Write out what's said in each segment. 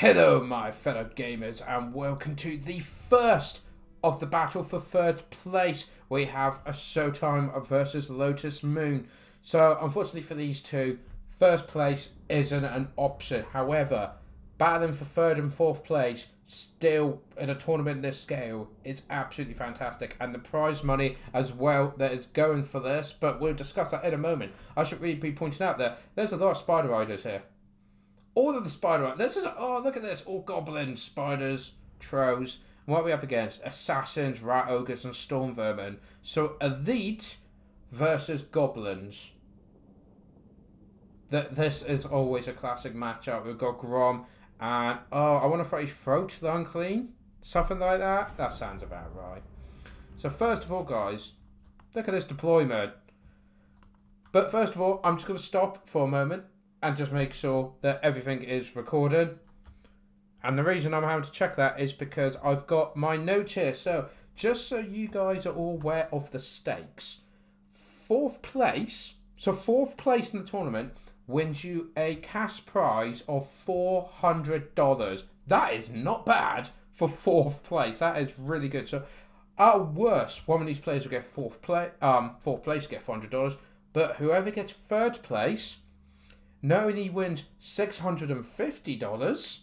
Hello, my fellow gamers, and welcome to the first of the battle for third place. We have a Showtime versus Lotus Moon. So, unfortunately for these two, first place isn't an option. However, battling for third and fourth place, still in a tournament this scale, is absolutely fantastic. And the prize money as well that is going for this, but we'll discuss that in a moment. I should really be pointing out that there's a lot of spider riders here. All of the spider... This is... Oh, look at this. All goblins, spiders, trolls. And what are we up against? Assassins, rat ogres, and storm vermin. So, elite versus goblins. This is always a classic matchup. We've got Grom and... Oh, I want to phrase throat the unclean. Something like that. That sounds about right. So, first of all, guys, look at this deployment. But first of all, I'm just going to stop for a moment and just make sure that everything is recorded. And the reason I'm having to check that is because I've got my notes here. So, just so you guys are all aware of the stakes. Fourth place in the tournament wins you a cash prize of $400. That is not bad for fourth place. That is really good. So, at worst, one of these players will get fourth place, get $400. But whoever gets third place not only wins $650,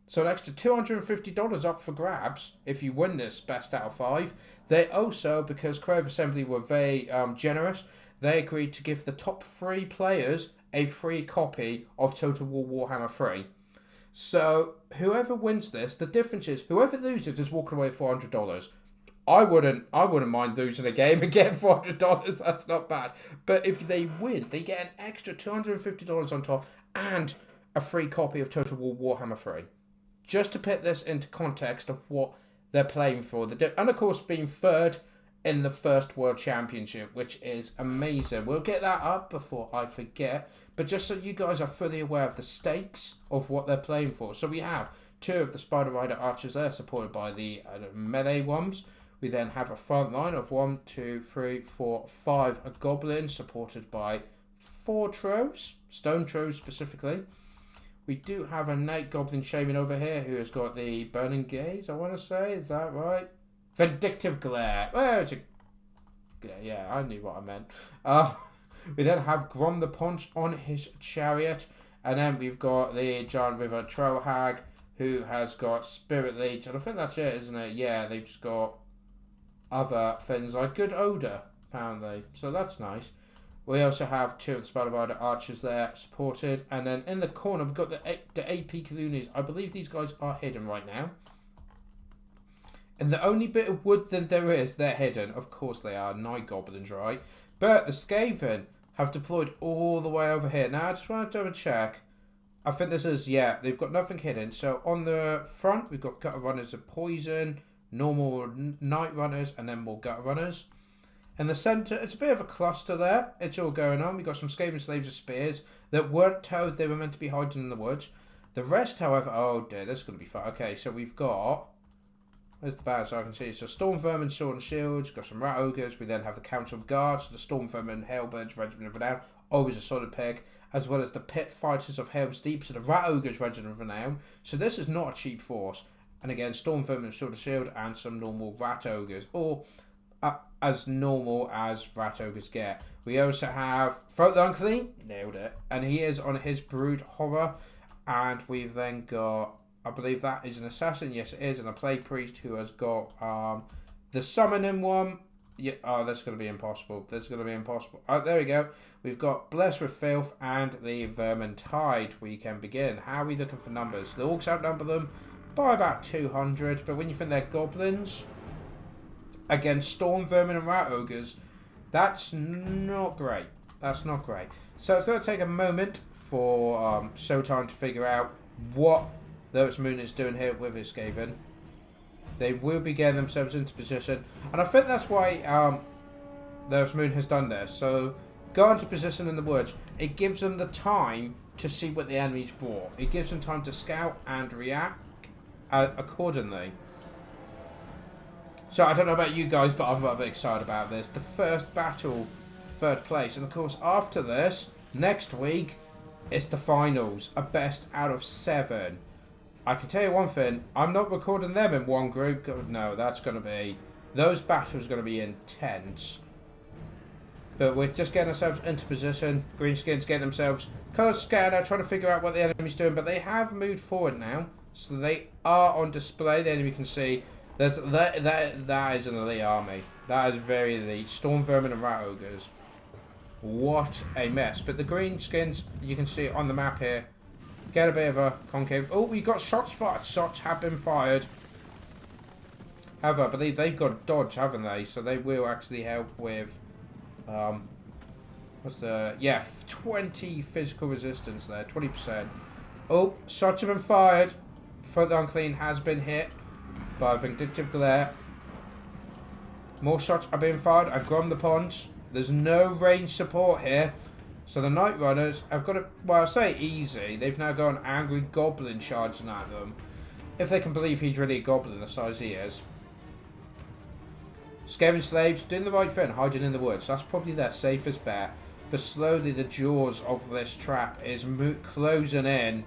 so an extra $250 up for grabs if you win this best out of 5. They also, because Creative Assembly were very generous, they agreed to give the top 3 players a free copy of Total War Warhammer 3. So whoever wins this, the difference is whoever loses is walking away with $400. I wouldn't mind losing a game and getting $400. That's not bad. But if they win, they get an extra $250 on top and a free copy of Total War Warhammer 3. Just to put this into context of what they're playing for. And of course, being third in the first World Championship, which is amazing. We'll get that up before I forget. But just so you guys are fully aware of the stakes of what they're playing for. So we have 2 of the Spider Rider archers there, supported by the melee ones. We then have a front line of 1, 2, 3, 4, 5 goblins, supported by 4 trolls, stone trolls specifically. We do have a Night Goblin Shaman over here who has got the Burning Gaze, I want to say. Is that right? Vindictive Glare. Oh, it's a... Yeah, I knew what I meant. We then have Grom the Punch on his chariot. And then we've got the Giant River Troll Hag who has got Spirit Leech. And I think that's it, isn't it? Yeah, they've just got other things like good odor, apparently. So that's nice. We also have 2 of the Spider Rider archers there supported. And then in the corner, we've got the AP Loonies. I believe these guys are hidden right now. And the only bit of wood that there is, they're hidden. Of course they are. Night Goblins, right? But the Skaven have deployed all the way over here. Now, I just want to double check. I think this is, yeah, they've got nothing hidden. So on the front, we've got gutter runners of poison, normal night runners, and then more gutter runners. In the centre, it's a bit of a cluster there. It's all going on. We've got some Skaven slaves of spears that weren't told they were meant to be hiding in the woods. The rest, however... Oh, dear, this is going to be fun. Okay, so we've got... Where's the band so I can see? So Storm Vermin, Sword and Shields. Got some Rat Ogres. We then have the Council of Guards. The Storm Vermin, Hailbirds, Regiment of Renown. Always a solid pick. As well as the Pit Fighters of Helm's Deep. So the Rat Ogres, Regiment of Renown. So this is not a cheap force. And again, Storm Vermin, Sword and Shield. And some normal Rat Ogres. Or... as normal as Rat Ogres get. We also have Throat the Unclean, nailed it, and he is on his Brood Horror. And we've then got, I believe that is an Assassin, yes it is, and a Plague Priest who has got the Summoning one. Yeah, oh, that's going to be impossible. That's going to be impossible. Oh, there we go. We've got Blessed with Filth and the Vermintide. We can begin. How are we looking for numbers? The Orcs outnumber them by about 200, but when you think they're Goblins against Storm Vermin and Rat Ogres, that's not great. That's not great. So it's going to take a moment for Showtime to figure out what Lotus Moon is doing here with his Skaven. They will be getting themselves into position. And I think that's why Lotus Moon has done this. So go into position in the woods. It gives them the time to see what the enemy's brought. It gives them time to scout and react accordingly. So I don't know about you guys, but I'm rather excited about this. The first battle, third place. And of course, after this, next week, it's the finals. A best out of 7. I can tell you one thing. I'm not recording them in one group. No, that's going to be... Those battles are going to be intense. But we're just getting ourselves into position. Greenskins getting themselves kind of scattered out, trying to figure out what the enemy's doing. But they have moved forward now. So they are on display. The enemy can see. That is an elite army. That is very elite. Storm Vermin and Rat Ogres. What a mess. But the Greenskins, you can see on the map here, get a bit of a concave. Oh, we got shots fired. Shots have been fired. However, I believe they've got dodge, haven't they? So they will actually help with... what's the... Yeah, 20 physical resistance there. 20%. Oh, shots have been fired. Throat the Unclean has been hit by a Vindictive Glare. More shots are being fired. I've gone the ponds. There's no range support here. So the Night Runners have got it, well, I say easy. They've now got an Angry Goblin charging at them. If they can believe he's really a goblin the size he is. Skaven slaves doing the right thing, hiding in the woods. That's probably their safest bet. But slowly the jaws of this trap is closing in.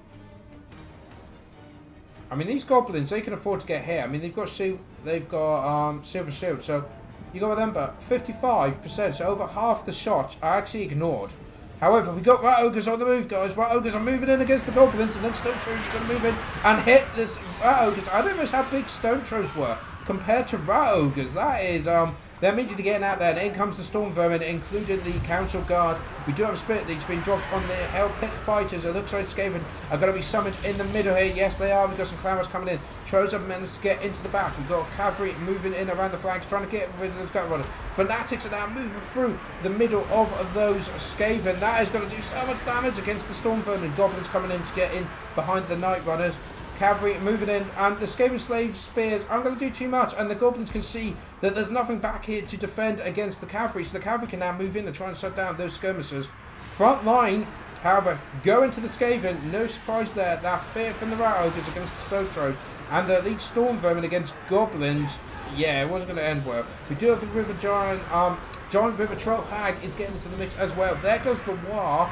I mean, these goblins, they can afford to get hit. I mean, they've got silver shield, so you got to remember 55%, so over half the shots are actually ignored. However, we got Rat Ogres on the move, guys. Rat Ogres are moving in against the goblins, and then Stone Trolls are going to move in and hit this Rat Ogres. I don't know how big Stone Trolls were compared to Rat Ogres. That is, they're immediately getting out there, and in comes the Storm Vermin, including the Council Guard. We do have a Spirit Leech being dropped on the Hell Pit Fighters. It looks like Skaven are going to be summoned in the middle here. Yes, they are. We've got some Clamors coming in. Trolls have managed to get into the back. We've got Cavalry moving in around the flanks, trying to get rid of those Gut Runners. Fanatics are now moving through the middle of those Skaven. That is going to do so much damage against the Storm Vermin. Goblins coming in to get in behind the Night Runners. Cavalry moving in, and the Skaven Slaves spears aren't going to do too much, and the Goblins can see that there's nothing back here to defend against the Cavalry, so the Cavalry can now move in and try and shut down those skirmishers. Front line, however, go into the Skaven. No surprise there. That fear from the Rat Ogres against the Stone Trolls, and the elite Storm Vermin against Goblins. Yeah, it wasn't going to end well. We do have the River Giant. Giant River Troll Hag is getting into the mix as well. There goes the War.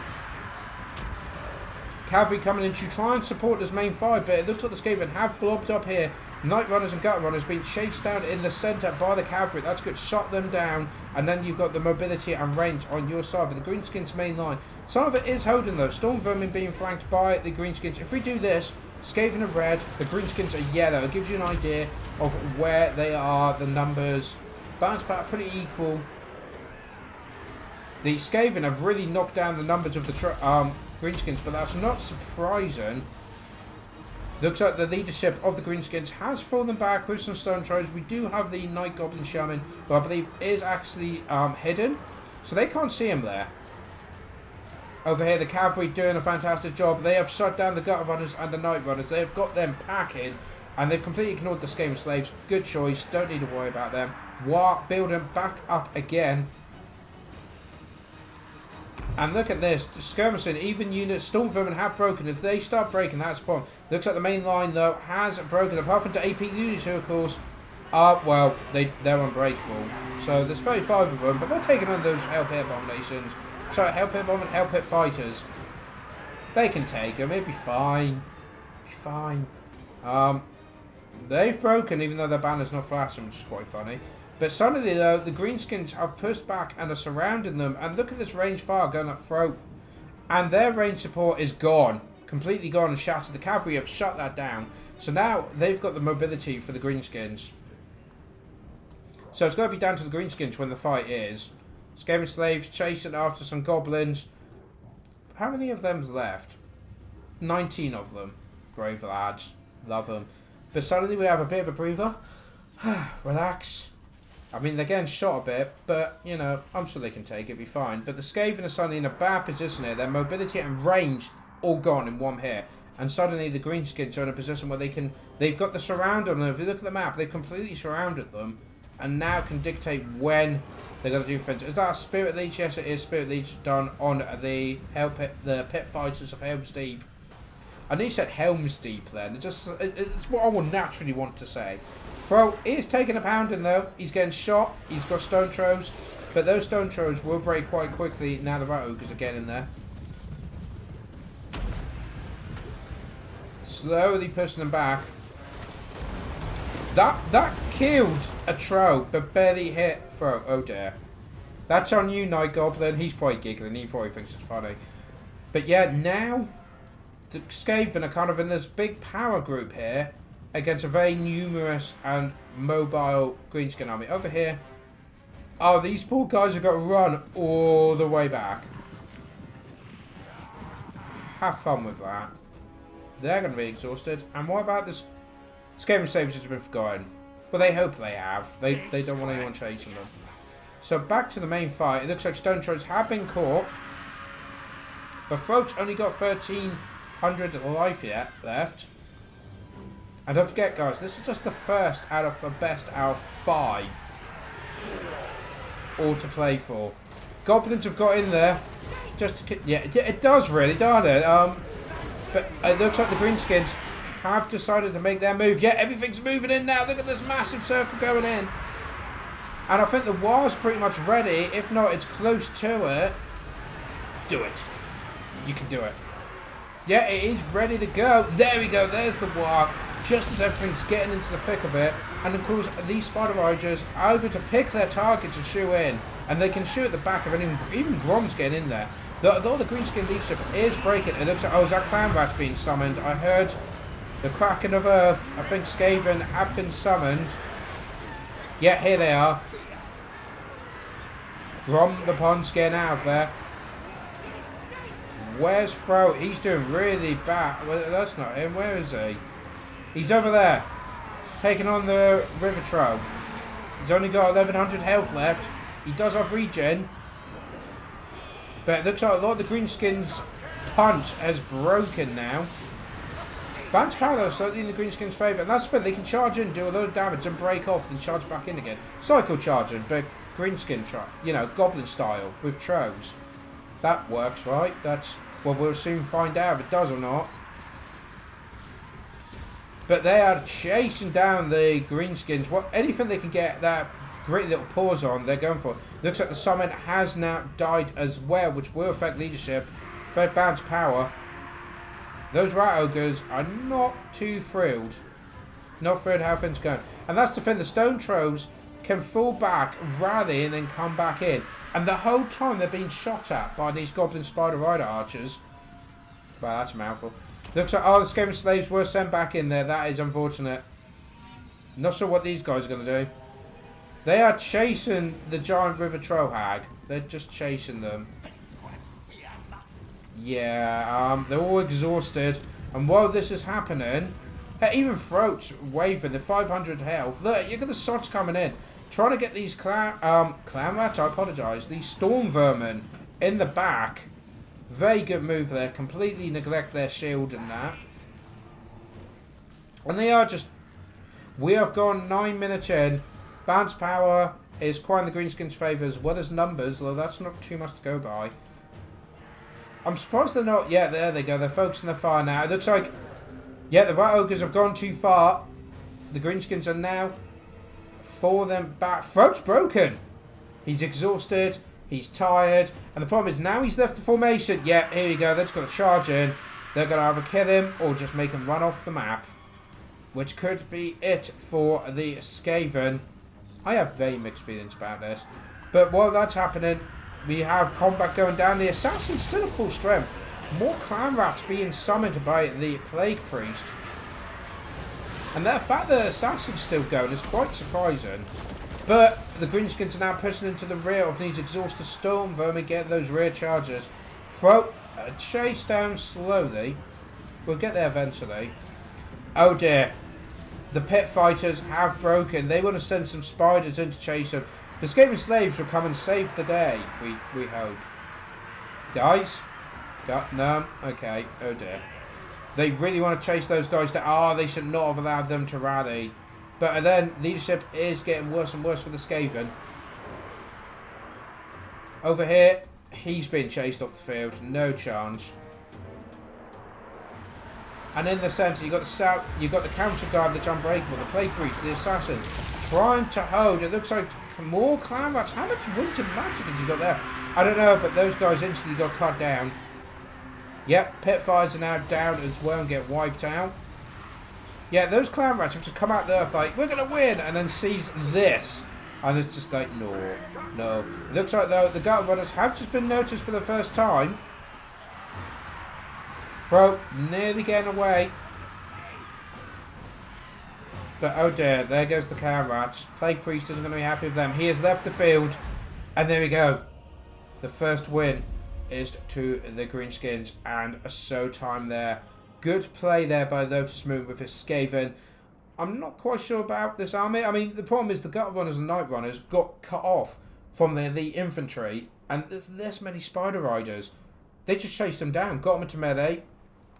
Cavalry coming in to try and support this main fight, but it looks like the Skaven have blobbed up here. Night Runners and Gut Runners being chased down in the centre by the Cavalry. That's good. Shot them down, and then you've got the mobility and range on your side. But the Greenskins main line, some of it is holding though. Storm Vermin being flanked by the Greenskins. If we do this, Skaven are red, the Greenskins are yellow. It gives you an idea of where they are, the numbers. Bounce back pretty equal. The Skaven have really knocked down the numbers of the Greenskins, but that's not surprising. Looks like the leadership of the Greenskins has fallen back with some Stone Trolls. We do have the Night Goblin Shaman, who I believe is actually hidden, so they can't see him there. Over here, the Cavalry doing a fantastic job. They have shut down the Gutter Runners and the Night Runners. They have got them packing, and they've completely ignored the Skaven Slaves. Good choice. Don't need to worry about them. War building back up again. And look at this, skirmishing, even units, Storm Vermin have broken. If they start breaking, that's a problem. Looks like the main line, though, has broken. Apart from the AP units, who, of course, are, well, they're unbreakable. So there's 35 of them, but they're taking on those Hell Pit Abominations. Sorry, Hell Pit Abominations, Hell Pit Fighters. They can take them, it'll be fine. It'll be fine. They've broken, even though their banner's not flashing, which is quite funny. But suddenly, though, the Greenskins have pushed back and are surrounding them. And look at this range fire going up throat. And their range support is gone. Completely gone and shattered. The Cavalry have shut that down. So now they've got the mobility for the Greenskins. So it's going to be down to the Greenskins when the fight is. Skaven Slaves chasing after some Goblins. How many of them's left? 19 of them. Brave lads. Love them. But suddenly we have a bit of a breather. Relax. I mean, they're getting shot a bit, but, you know, I'm sure they can take it, it'll be fine. But the Skaven are suddenly in a bad position here. Their mobility and range all gone in one hit. And suddenly the Greenskins are in a position where they've got the surround on them. If you look at the map, they've completely surrounded them. And now can dictate when they're going to do offense. Is that a Spirit Leech? Yes, it is. Spirit Leech done on the Pit Fighters of Helm's Deep. I know you said Helm's Deep then. It's what I would naturally want to say. Throw is taking a pounding though. He's getting shot. He's got Stone Trolls. But those Stone Trolls will break quite quickly now the Rat Ogres are getting there. slowly pushing them back. That killed a Troll, but barely hit Throw. Oh dear. That's on you, Night Goblin. He's probably giggling. He probably thinks it's funny. But yeah, now the Skaven are kind of in this big power group here against a very numerous and mobile Greenskin army. Over here. Oh, these poor guys have got to run all the way back. Have fun with that. They're going to be exhausted. And what about this? Skaven Slaves have been forgotten. But they hope they have. They don't want anyone chasing them. So back to the main fight. It looks like Stone Trolls have been caught. But Throat's only got 1,300 life yet left. And don't forget, guys, this is just the first out of the best out of 5. All to play for. Goblins have got in there. Just to, yeah, it does really, doesn't it? But it looks like the Greenskins have decided to make their move. Yeah, everything's moving in now. Look at this massive circle going in. And I think the war's pretty much ready. If not, it's close to it. Do it. You can do it. Yeah, it is ready to go. There we go. There's the war. Just as everything's getting into the thick of it. And of course, these Spider Riders are able to pick their targets and shoot in. And they can shoot at the back of anyone. Even Grom's getting in there. Though the Greenskin leadership is breaking. It looks like, oh, is that Clan Rat's being summoned? I heard the Kraken of Earth. I think Skaven have been summoned. Yeah, here they are. Grom the Pond's getting out of there. Where's Throat? He's doing really bad. Well, that's not him. Where is he? He's over there. Taking on the River Troll. He's only got 1,100 health left. He does have regen. But it looks like a lot of the Greenskins' punch has broken now. Bounce power though, slightly in the Greenskins' favour. And that's the thing, they can charge in, do a lot of damage and break off and charge back in again. Cycle charging, but Greenskin, you know, Goblin style with Trolls. That works, right? That's, well, we'll soon find out if it does or not. But they are chasing down the Greenskins. What, anything they can get that great little pause on, they're going for. Looks like the summon has now died as well, which will affect leadership. Third bounce power. Those Rat Ogres are not too thrilled. Not thrilled how things going. And that's the thing, the Stone Trolls can fall back, rally, and then come back in. And the whole time they're being shot at by these Goblin Spider Rider archers. Wow, that's a mouthful. Looks like, oh, the Skaven Slaves were sent back in there. That is unfortunate. Not sure what these guys are going to do. They are chasing the giant River Troll Hag. They're just chasing them. Yeah, they're all exhausted. And while this is happening, even Throat's waving the 500 health. Look, you've got the sods coming in. Trying to get these clan rats, I apologise, these storm vermin in the back. Very good move there. Completely neglect their shield and that. And they are just... We have gone 9 minutes in. Bounce power is quite in the Greenskins' favour as well as numbers, although that's not too much to go by. I'm surprised they're not... Yeah, there they go. They're focusing their fire now. It looks like... Yeah, the Rat Ogres have gone too far. The Greenskins are now... For them back. Throat's broken. He's exhausted. He's tired. And the problem is now he's left the formation. Yeah, here we go. They're just going to charge in. They're going to either kill him or just make him run off the map. Which could be it for the Skaven. I have very mixed feelings about this. But while that's happening, we have combat going down. The Assassin's still at full strength. More Clan Rats being summoned by the Plague Priest. And the fact that the Assassin's still going is quite surprising. But the Greenskins are now pushing into the rear of these exhausted storm vermin, getting those rear charges. Throat chase down slowly. We'll get there eventually. Oh dear. The pit fighters have broken. They want to send some spiders in to chase them. The Skaven slaves will come and save the day, we hope. Guys? No? Okay. Oh dear. They really want to chase those guys down. Oh, they should not have allowed them to rally. But then, leadership is getting worse and worse for the Skaven. Over here, he's being chased off the field. No chance. And in the centre, you've got the counter guard that's unbreakable, the Plague Priest, the Assassin, trying to hold. It looks like more Clan Rats. How much winter magic has he got there? I don't know, but those guys instantly got cut down. Yep, pit fires are now down as well and get wiped out. Yeah, those clown rats have just come out the earth like, we're going to win, and then sees this. And it's just like, no, no. It looks like, though, the gutter runners have just been noticed for the first time. Throw nearly getting away. But, oh dear, there goes the clown rats. Plague Priest isn't going to be happy with them. He has left the field. And there we go. The first win is to the Greenskins, and a Showtime there. Good play there by Lotus Moon with his Skaven. I'm not quite sure about this army. I mean, the problem is the Gutter Runners and Night Runners got cut off from the infantry, and there's this many Spider Riders. They just chased them down, got them into melee,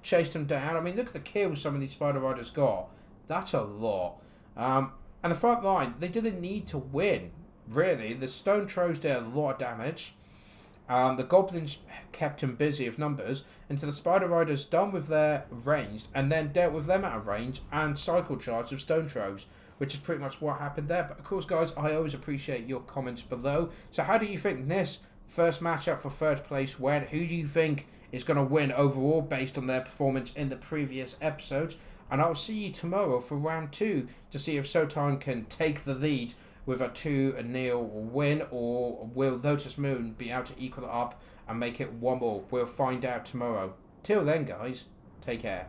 chased them down. I mean, look at the kills some of these Spider Riders got. That's a lot. And the front line, they didn't need to win, really. The Stone Trolls did a lot of damage. The Goblins kept him busy of numbers until the Spider Riders done with their ranged and then dealt with them out of range and cycle charged of Stone Trolls, which is pretty much what happened there. But of course, guys, I always appreciate your comments below. So how do you think this first matchup for third place went? Who do you think is going to win overall based on their performance in the previous episodes? And I'll see you tomorrow for round 2 to see if Showtime can take the lead with a 2-0 win, or will Lotus Moon be able to equal it up and make it 1-1? We'll find out tomorrow. Till then, guys, take care.